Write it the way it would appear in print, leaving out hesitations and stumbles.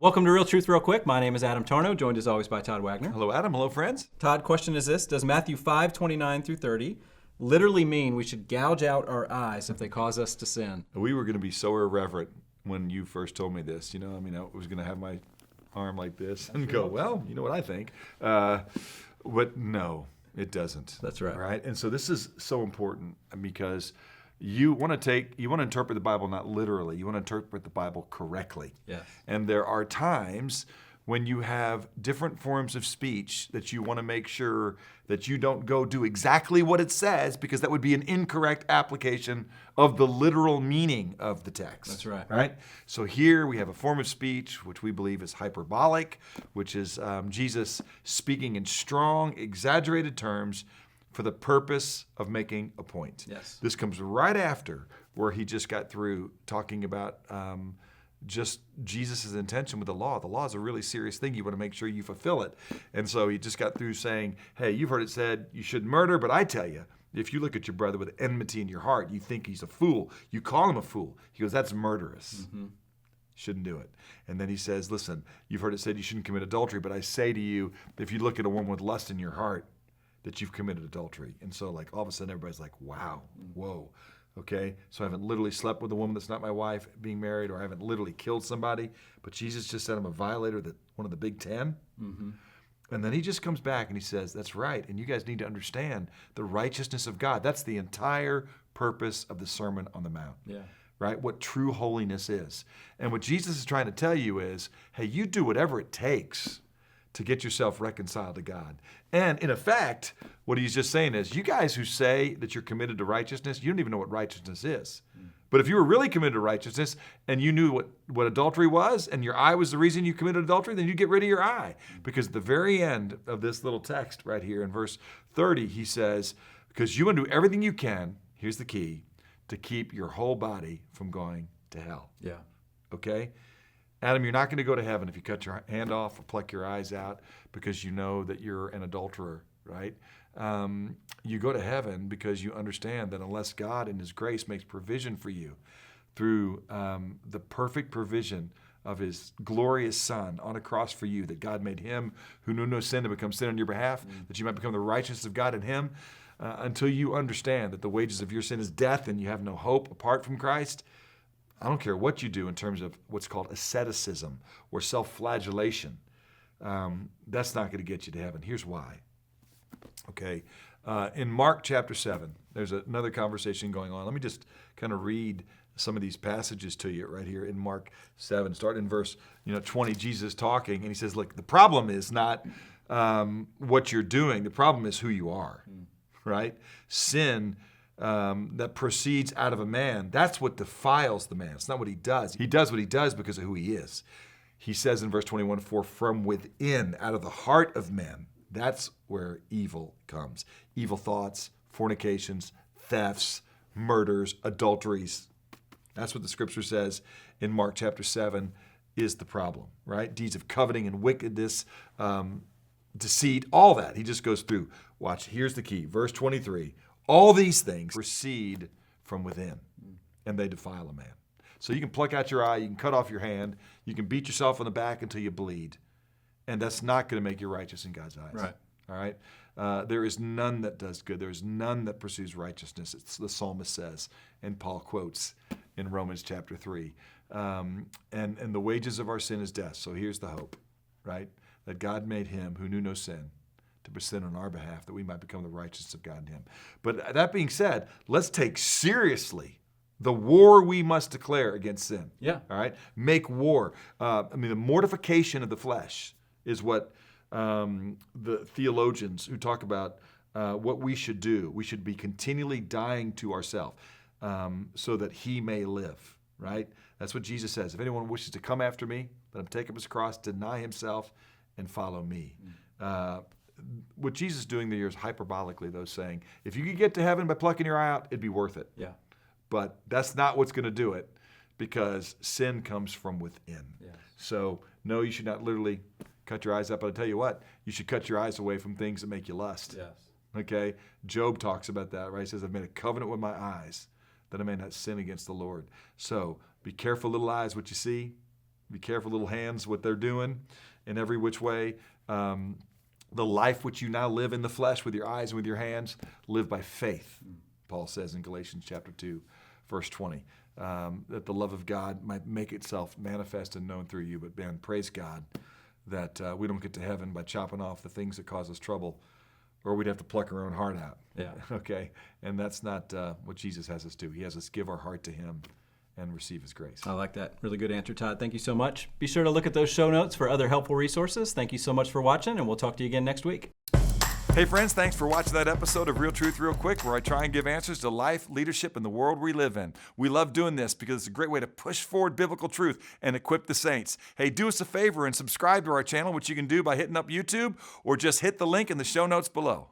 Welcome to Real Truth Real Quick. My name is Adam Tarnow, joined as always by Todd Wagner. Hello, Adam. Hello, friends. Todd, question is this: does Matthew 5:29 through 30 literally mean we should gouge out our eyes if they cause us to sin? We were going to be so irreverent when you first told me this. I was going to have my arm like this and go, well, you know what I think. But no, it doesn't. That's right. Right? And so this is so important because you want to interpret the Bible not literally. You want to interpret the Bible correctly. Yes. And there are times when you have different forms of speech that you want to make sure that you don't go do exactly what it says, because that would be an incorrect application of the literal meaning of the text. That's right. Right? So here we have a form of speech which we believe is hyperbolic, which is Jesus speaking in strong, exaggerated terms for the purpose of making a point. Yes. This comes right after where he just got through talking about just Jesus' intention with the law. The law is a really serious thing. You want to make sure you fulfill it. And so he just got through saying, hey, you've heard it said you shouldn't murder, but I tell you, if you look at your brother with enmity in your heart, you think he's a fool, you call him a fool. He goes, that's murderous. Mm-hmm. Shouldn't do it. And then he says, listen, you've heard it said you shouldn't commit adultery, but I say to you, if you look at a woman with lust in your heart, that you've committed adultery. And so like all of a sudden everybody's like, wow, whoa. Okay, so I haven't literally slept with a woman that's not my wife being married, or I haven't literally killed somebody, but Jesus just said I'm a violator, that one of the big 10. Mm-hmm. And then he just comes back and he says, that's right, and you guys need to understand the righteousness of God. That's the entire purpose of the Sermon on the Mount. Yeah. Right? What true holiness is. And what Jesus is trying to tell you is, hey, you do whatever it takes to get yourself reconciled to God. And in effect, what he's just saying is, you guys who say that you're committed to righteousness, you don't even know what righteousness is. But if you were really committed to righteousness and you knew what adultery was, and your eye was the reason you committed adultery, then you get rid of your eye. Because at the very end of this little text right here in verse 30, he says, because you want to do everything you can, here's the key, to keep your whole body from going to hell. Yeah. Okay? Adam, you're not going to go to heaven if you cut your hand off or pluck your eyes out because you know that you're an adulterer, right? You go to heaven because you understand that unless God in His grace makes provision for you through the perfect provision of His glorious Son on a cross for you, that God made Him who knew no sin to become sin on your behalf, that you might become the righteousness of God in Him, until you understand that the wages of your sin is death and you have no hope apart from Christ, I don't care what you do in terms of what's called asceticism or self-flagellation. That's not going to get you to heaven. Here's why. Okay, in Mark chapter 7, there's another conversation going on. Let me just kind of read some of these passages to you right here in Mark 7. Start in verse 20, Jesus talking, and he says, look, the problem is not what you're doing. The problem is who you are, right? Sin that proceeds out of a man, that's what defiles the man. It's not what he does. He does what he does because of who he is. He says in verse 21, for from within, out of the heart of men, that's where evil comes. Evil thoughts, fornications, thefts, murders, adulteries. That's what the scripture says in Mark chapter 7 is the problem, right? Deeds of coveting and wickedness, deceit, all that. He just goes through. Watch, here's the key. Verse 23. All these things proceed from within, and they defile a man. So you can pluck out your eye, you can cut off your hand, you can beat yourself on the back until you bleed, and that's not going to make you righteous in God's eyes. Right. All right? There is none that does good. There is none that pursues righteousness, it's the psalmist says, and Paul quotes in Romans chapter 3. And the wages of our sin is death. So here's the hope, right? That God made Him who knew no sin to be sin on our behalf, that we might become the righteousness of God in Him. But that being said, let's take seriously the war we must declare against sin. Yeah. All right? Make war. The mortification of the flesh is what the theologians who talk about what we should do. We should be continually dying to ourselves so that He may live, right? That's what Jesus says. If anyone wishes to come after me, let him take up his cross, deny himself, and follow me. What Jesus is doing there is hyperbolically, though, saying, if you could get to heaven by plucking your eye out, it'd be worth it. Yeah. But that's not what's going to do it, because sin comes from within. Yes. So, no, you should not literally cut your eyes out, but I'll tell you what, you should cut your eyes away from things that make you lust. Yes. Okay? Job talks about that, right? He says, I've made a covenant with my eyes that I may not sin against the Lord. So, be careful, little eyes, what you see. Be careful, little hands, what they're doing in every which way. The life which you now live in the flesh with your eyes and with your hands, live by faith, Paul says in Galatians chapter 2, verse 20, that the love of God might make itself manifest and known through you. But man, praise God that we don't get to heaven by chopping off the things that cause us trouble, or we'd have to pluck our own heart out. Yeah. Okay? And that's not what Jesus has us do. He has us give our heart to him and receive his grace. I like that. Really good answer, Todd. Thank you so much. Be sure to look at those show notes for other helpful resources. Thank you so much for watching, and we'll talk to you again next week. Hey friends, thanks for watching that episode of Real Truth Real Quick, where I try and give answers to life, leadership, and the world we live in. We love doing this because it's a great way to push forward biblical truth and equip the saints. Hey, do us a favor and subscribe to our channel, which you can do by hitting up YouTube or just hit the link in the show notes below.